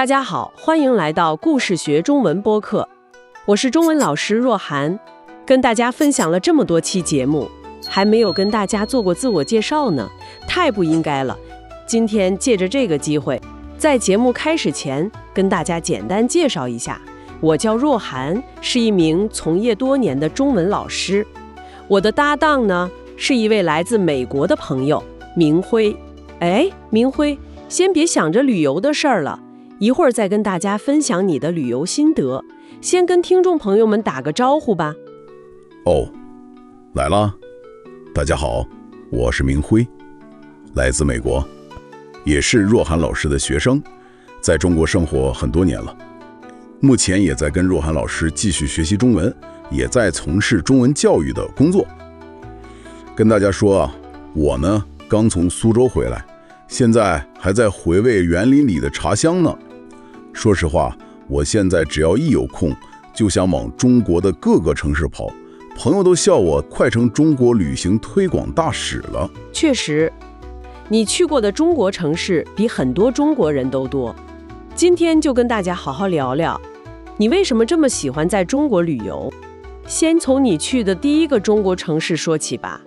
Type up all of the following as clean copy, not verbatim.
大家好，欢迎来到故事学中文播客，我是中文老师若涵，跟大家分享了这么多期节目，还没有跟大家做过自我介绍呢，太不应该了。今天借着这个机会，在节目开始前跟大家简单介绍一下，我叫若涵，是一名从业多年的中文老师。我的搭档呢，是一位来自美国的朋友明辉。明辉，先别想着旅游的事儿了，一会儿再跟大家分享你的旅游心得，先跟听众朋友们打个招呼吧。来了，大家好，我是明辉，来自美国，也是若涵老师的学生，在中国生活很多年了，目前也在跟若涵老师继续学习中文，也在从事中文教育的工作。跟大家说啊，我呢刚从苏州回来，现在还在回味园林里的茶香呢。说实话，我现在只要一有空，就想往中国的各个城市跑，朋友都笑我快成中国旅行推广大使了。确实，你去过的中国城市比很多中国人都多。今天就跟大家好好聊聊，你为什么这么喜欢在中国旅游？先从你去的第一个中国城市说起吧。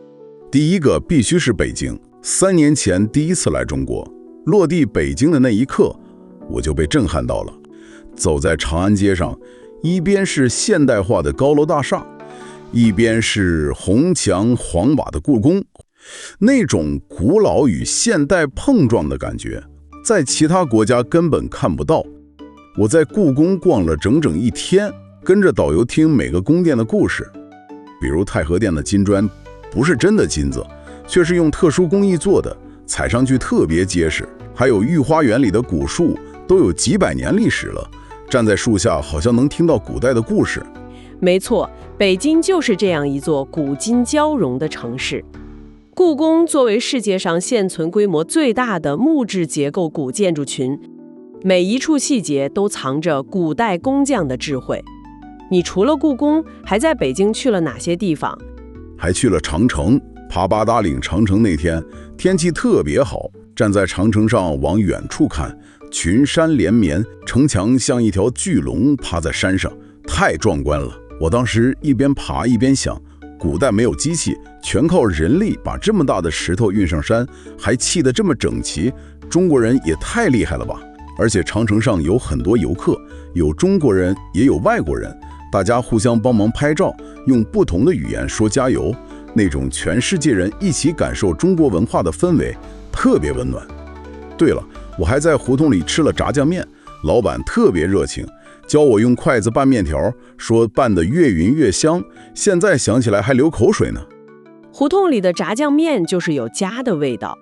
第一个必须是北京。3年前第一次来中国，落地北京的那一刻，我就被震撼到了。走在长安街上，一边是现代化的高楼大厦，一边是红墙黄瓦的故宫，那种古老与现代碰撞的感觉，在其他国家根本看不到。我在故宫逛了整整1天，跟着导游听每个宫殿的故事。比如太和殿的金砖不是真的金子，却是用特殊工艺做的，踩上去特别结实。还有御花园里的古树都有几百年历史了，站在树下好像能听到古代的故事。没错，北京就是这样一座古今交融的城市。故宫作为世界上现存规模最大的木质结构古建筑群，每一处细节都藏着古代工匠的智慧。你除了故宫，还在北京去了哪些地方？还去了长城。爬八达岭长城那天天气特别好，站在长城上往远处看，群山连绵，城墙像一条巨龙趴在山上，太壮观了。我当时一边爬一边想，古代没有机器，全靠人力把这么大的石头运上山，还砌得这么整齐，中国人也太厉害了吧。而且长城上有很多游客，有中国人也有外国人，大家互相帮忙拍照，用不同的语言说加油，那种全世界人一起感受中国文化的氛围特别温暖。对了，我还在胡同里吃了炸酱面，老板特别热情，教我用筷子拌面条，说拌得越匀越香，现在想起来还流口水呢。胡同里的炸酱面就是有家的味道。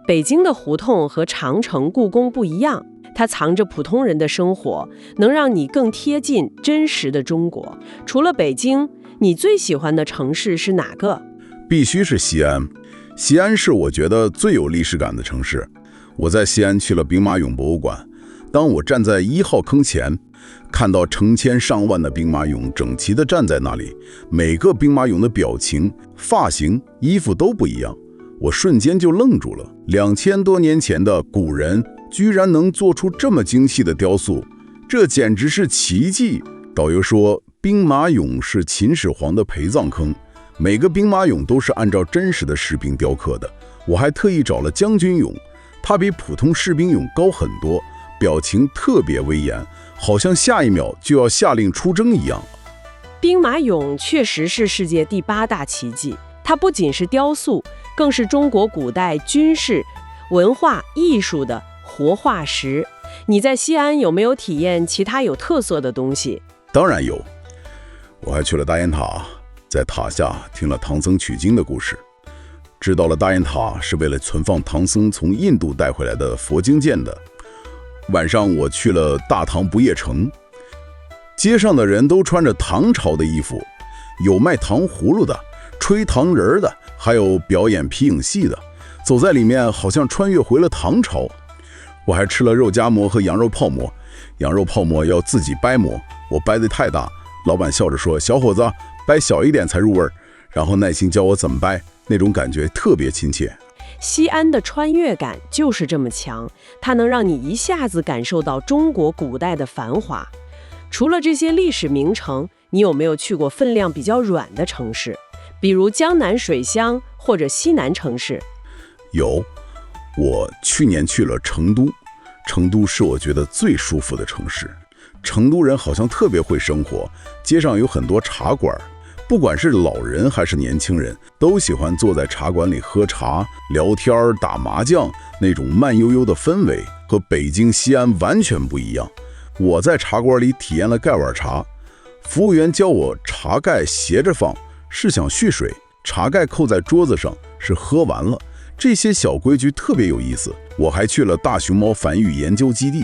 北京的胡同和长城、故宫不一样，它藏着普通人的生活，能让你更贴近真实的中国。除了北京，你最喜欢的城市是哪个？必须是西安。西安是我觉得最有历史感的城市。我在西安去了兵马俑博物馆，当我站在1号坑前，看到成千上万的兵马俑整齐地站在那里，每个兵马俑的表情、发型、衣服都不一样，我瞬间就愣住了。2000多年前的古人居然能做出这么精细的雕塑，这简直是奇迹。导游说，兵马俑是秦始皇的陪葬坑，每个兵马俑都是按照真实的士兵雕刻的。我还特意找了将军俑，它比普通士兵俑高很多，表情特别威严，好像下一秒就要下令出征一样。兵马俑确实是世界第8大奇迹，它不仅是雕塑，更是中国古代军事、文化、艺术的活化石。你在西安有没有体验其他有特色的东西？当然有，我还去了大雁塔，在塔下听了唐僧取经的故事，知道了大雁塔是为了存放唐僧从印度带回来的佛经建的。晚上我去了大唐不夜城，街上的人都穿着唐朝的衣服，有卖糖葫芦的，吹糖人的，还有表演皮影戏的，走在里面好像穿越回了唐朝。我还吃了肉夹馍和羊肉泡馍，羊肉泡馍要自己掰馍，我掰得太大，老板笑着说，小伙子，掰小一点才入味儿，然后耐心教我怎么掰，那种感觉特别亲切。西安的穿越感就是这么强，它能让你一下子感受到中国古代的繁华。除了这些历史名城，你有没有去过分量比较软的城市，比如江南水乡或者西南城市？有，我去年去了成都，成都是我觉得最舒服的城市。成都人好像特别会生活，街上有很多茶馆，不管是老人还是年轻人，都喜欢坐在茶馆里喝茶、聊天、打麻将，那种慢悠悠的氛围和北京、西安完全不一样。我在茶馆里体验了盖碗茶，服务员教我茶盖斜着放，是想蓄水；茶盖扣在桌子上，是喝完了。这些小规矩特别有意思。我还去了大熊猫繁育研究基地，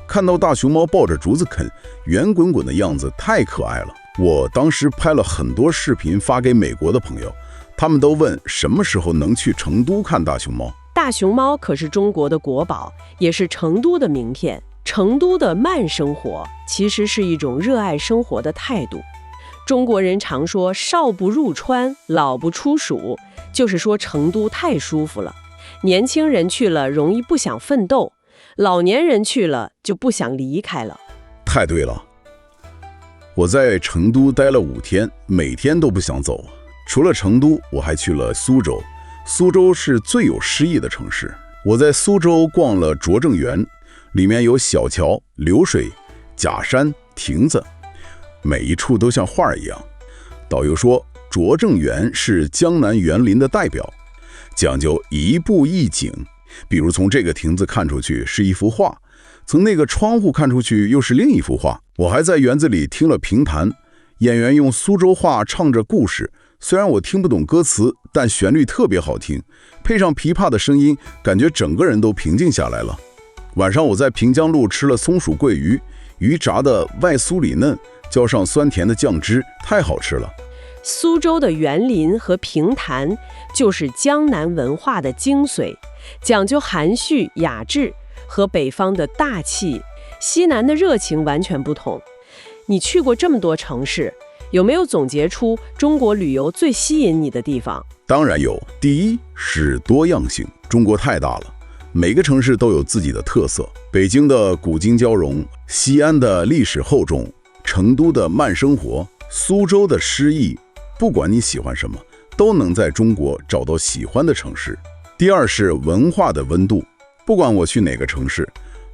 看到大熊猫抱着竹子啃，圆滚滚的样子太可爱了。我当时拍了很多视频发给美国的朋友，他们都问什么时候能去成都看大熊猫。大熊猫可是中国的国宝，也是成都的名片。成都的慢生活其实是一种热爱生活的态度。中国人常说少不入川，老不出蜀，就是说成都太舒服了。年轻人去了容易不想奋斗，老年人去了就不想离开了。太对了，我在成都待了5天，每天都不想走。除了成都，我还去了苏州。苏州是最有诗意的城市。我在苏州逛了拙政园，里面有小桥、流水、假山、亭子，每一处都像画一样。导游说，拙政园是江南园林的代表，讲究一步一景。比如从这个亭子看出去是一幅画，从那个窗户看出去又是另一幅画。我还在园子里听了评弹，演员用苏州话唱着故事，虽然我听不懂歌词，但旋律特别好听，配上琵琶的声音，感觉整个人都平静下来了。晚上我在平江路吃了松鼠桂鱼，鱼炸的外酥里嫩，浇上酸甜的酱汁，太好吃了。苏州的园林和评弹就是江南文化的精髓，讲究含蓄雅致，和北方的大气、西南的热情完全不同。你去过这么多城市，有没有总结出中国旅游最吸引你的地方？当然有。第一是多样性，中国太大了，每个城市都有自己的特色。北京的古今交融，西安的历史厚重，成都的慢生活，苏州的诗意。不管你喜欢什么，都能在中国找到喜欢的城市。第二是文化的温度，不管我去哪个城市，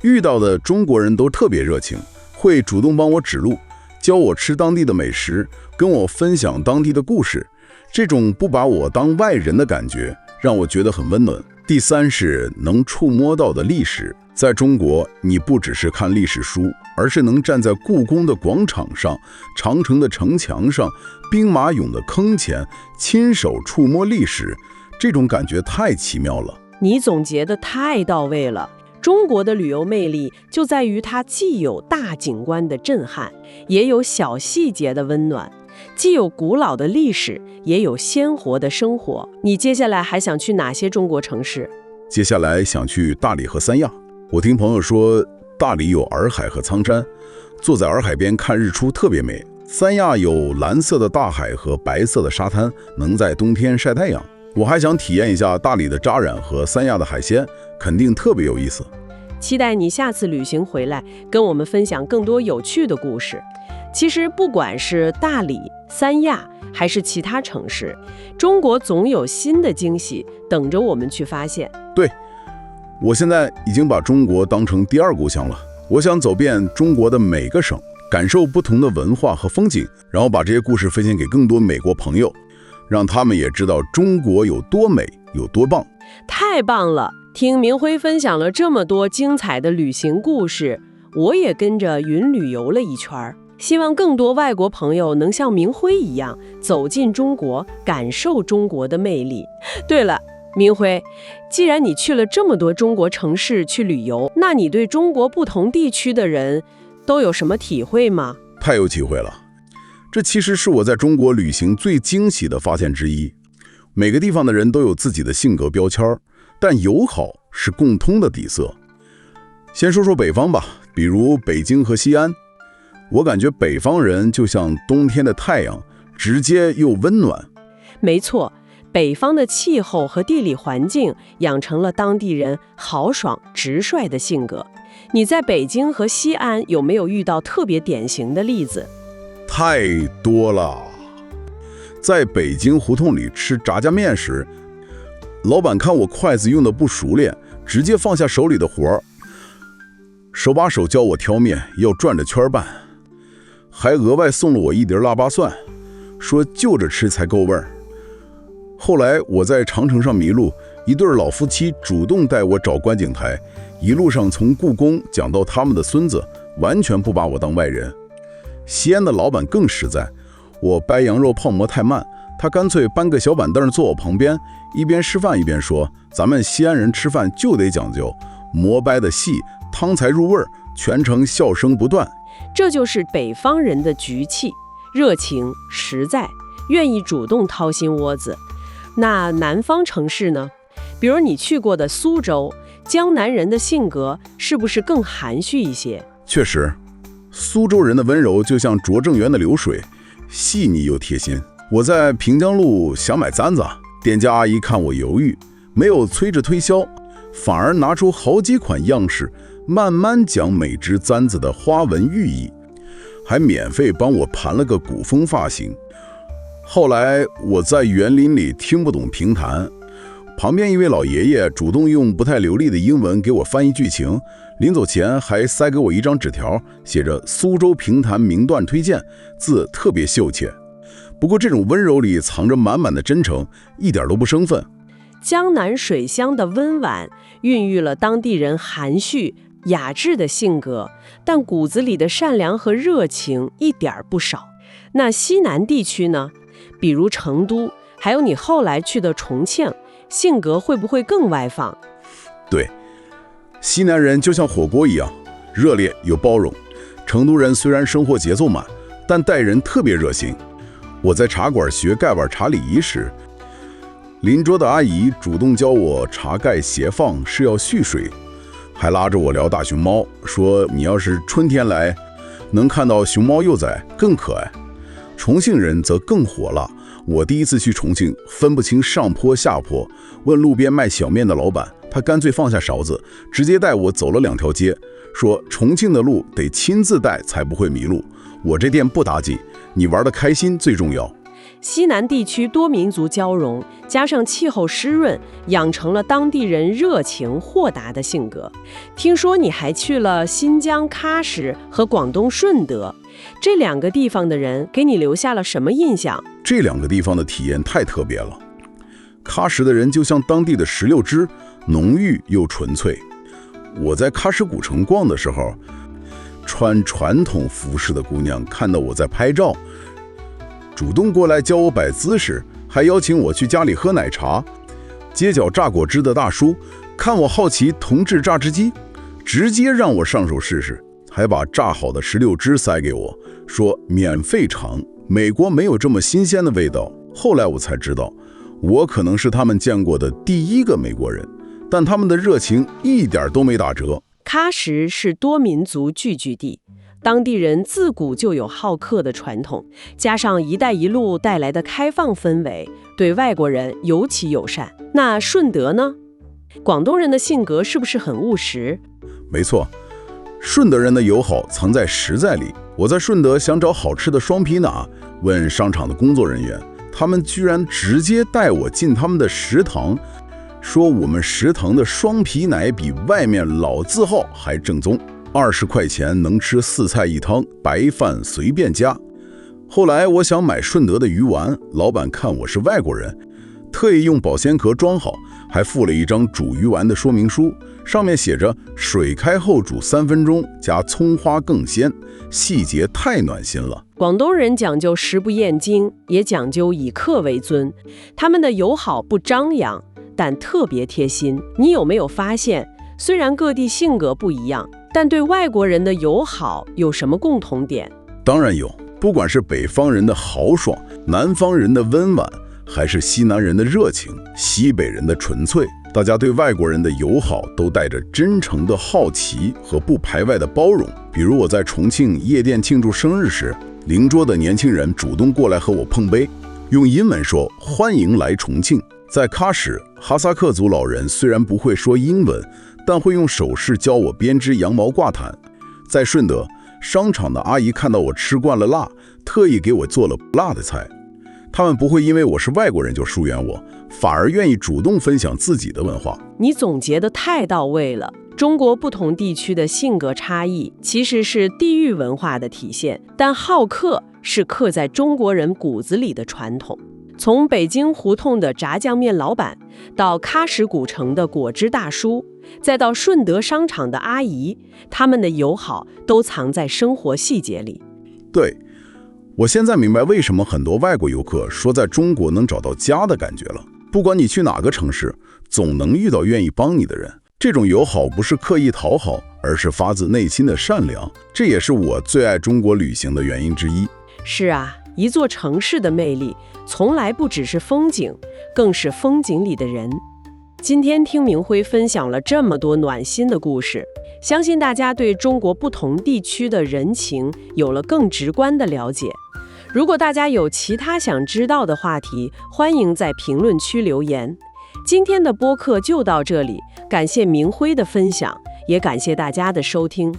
遇到的中国人都特别热情，会主动帮我指路，教我吃当地的美食，跟我分享当地的故事。这种不把我当外人的感觉，让我觉得很温暖。第三是能触摸到的历史。在中国，你不只是看历史书，而是能站在故宫的广场上、长城的城墙上、兵马俑的坑前，亲手触摸历史，这种感觉太奇妙了。你总结得太到位了。中国的旅游魅力就在于它既有大景观的震撼，也有小细节的温暖，既有古老的历史，也有鲜活的生活。你接下来还想去哪些中国城市？接下来想去大理和三亚。我听朋友说，大理有洱海和苍山，坐在洱海边看日出特别美。三亚有蓝色的大海和白色的沙滩，能在冬天晒太阳。我还想体验一下大理的扎染和三亚的海鲜，肯定特别有意思。期待你下次旅行回来，跟我们分享更多有趣的故事。其实不管是大理、三亚还是其他城市，中国总有新的惊喜等着我们去发现。对，我现在已经把中国当成第二故乡了。我想走遍中国的每个省，感受不同的文化和风景，然后把这些故事分享给更多美国朋友，让他们也知道中国有多美，有多棒。太棒了！听明辉分享了这么多精彩的旅行故事，我也跟着云旅游了一圈。希望更多外国朋友能像明辉一样走进中国，感受中国的魅力。对了，明辉，既然你去了这么多中国城市去旅游，那你对中国不同地区的人都有什么体会吗？太有体会了，这其实是我在中国旅行最惊喜的发现之一。每个地方的人都有自己的性格标签，但友好是共通的底色。先说说北方吧，比如北京和西安，我感觉北方人就像冬天的太阳，直接又温暖。没错，北方的气候和地理环境养成了当地人豪爽直率的性格。你在北京和西安有没有遇到特别典型的例子？太多了。在北京胡同里吃炸酱面时，老板看我筷子用的不熟练，直接放下手里的活儿，手把手教我挑面，要转着圈拌，还额外送了我一碟腊八蒜，说就着吃才够味儿。后来我在长城上迷路，一对老夫妻主动带我找观景台，一路上从故宫讲到他们的孙子，完全不把我当外人。西安的老板更实在，我掰羊肉泡馍太慢，他干脆搬个小板凳坐我旁边，一边吃饭一边说，咱们西安人吃饭就得讲究馍掰的细，汤才入味儿，全程笑声不断。这就是北方人的局气，热情实在，愿意主动掏心窝子。那南方城市呢？比如你去过的苏州，江南人的性格是不是更含蓄一些？确实，苏州人的温柔就像拙政园的流水，细腻又贴心。我在平江路想买簪子，店家阿姨看我犹豫，没有催着推销，反而拿出好几款样式，慢慢讲每只簪子的花纹寓意，还免费帮我盘了个古风发型。后来我在园林里听不懂评弹，旁边一位老爷爷主动用不太流利的英文给我翻译剧情，临走前还塞给我一张纸条，写着苏州评弹名段推荐，字特别秀气。不过这种温柔里藏着满满的真诚，一点都不生分。江南水乡的温婉孕育了当地人含蓄雅致的性格，但骨子里的善良和热情一点不少。那西南地区呢？比如成都，还有你后来去的重庆，性格会不会更外放？对，西南人就像火锅一样，热烈又包容。成都人虽然生活节奏慢，但待人特别热心。我在茶馆学盖碗茶礼仪时，邻桌的阿姨主动教我茶盖斜放是要蓄水，还拉着我聊大熊猫，说你要是春天来，能看到熊猫幼崽更可爱。重庆人则更火辣，我第一次去重庆分不清上坡下坡，问路边卖小面的老板，他干脆放下勺子，直接带我走了2条街，说重庆的路得亲自带才不会迷路，我这店不打紧，你玩得开心最重要。西南地区多民族交融，加上气候湿润，养成了当地人热情豁达的性格。听说你还去了新疆喀什和广东顺德，这2个地方的人给你留下了什么印象？这2个地方的体验太特别了。喀什的人就像当地的石榴汁，浓郁又纯粹。我在喀什古城逛的时候，穿传统服饰的姑娘看到我在拍照，主动过来教我摆姿势，还邀请我去家里喝奶茶。街角榨果汁的大叔看我好奇铜制榨汁机，直接让我上手试试，还把榨好的石榴汁塞给我，说免费尝，美国没有这么新鲜的味道。后来我才知道，我可能是他们见过的第一个美国人，但他们的热情一点都没打折。喀什是多民族聚居地，当地人自古就有好客的传统，加上一带一路带来的开放氛围，对外国人尤其友善。那顺德呢？广东人的性格是不是很务实？没错，顺德人的友好藏在实在里。我在顺德想找好吃的双皮奶，问商场的工作人员，他们居然直接带我进他们的食堂，说我们食堂的双皮奶比外面老字号还正宗，20块钱能吃4菜1汤，白饭随便加。后来我想买顺德的鱼丸，老板看我是外国人，特意用保鲜壳装好，还附了一张煮鱼丸的说明书，上面写着水开后煮3分钟，加葱花更鲜，细节太暖心了。广东人讲究食不厌精，也讲究以客为尊，他们的友好不张扬，但特别贴心。你有没有发现，虽然各地性格不一样，但对外国人的友好有什么共同点？当然有，不管是北方人的豪爽，南方人的温婉，还是西南人的热情，西北人的纯粹，大家对外国人的友好都带着真诚的好奇和不排外的包容。比如我在重庆夜店庆祝生日时，邻桌的年轻人主动过来和我碰杯，用英文说欢迎来重庆。在喀什，哈萨克族老人虽然不会说英文，但会用手势教我编织羊毛挂毯。在顺德，商场的阿姨看到我吃惯了辣，特意给我做了不辣的菜。他们不会因为我是外国人就疏远我，反而愿意主动分享自己的文化。你总结得太到位了。中国不同地区的性格差异其实是地域文化的体现，但好客是刻在中国人骨子里的传统。从北京胡同的炸酱面老板，到喀什古城的果汁大叔，再到顺德商场的阿姨，他们的友好都藏在生活细节里。对，我现在明白为什么很多外国游客说在中国能找到家的感觉了。不管你去哪个城市，总能遇到愿意帮你的人。这种友好不是刻意讨好，而是发自内心的善良。这也是我最爱中国旅行的原因之一。是啊，一座城市的魅力从来不只是风景，更是风景里的人。今天听明辉分享了这么多暖心的故事，相信大家对中国不同地区的人情有了更直观的了解。如果大家有其他想知道的话题，欢迎在评论区留言。今天的播客就到这里，感谢明辉的分享，也感谢大家的收听。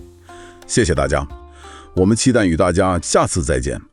谢谢大家，我们期待与大家下次再见。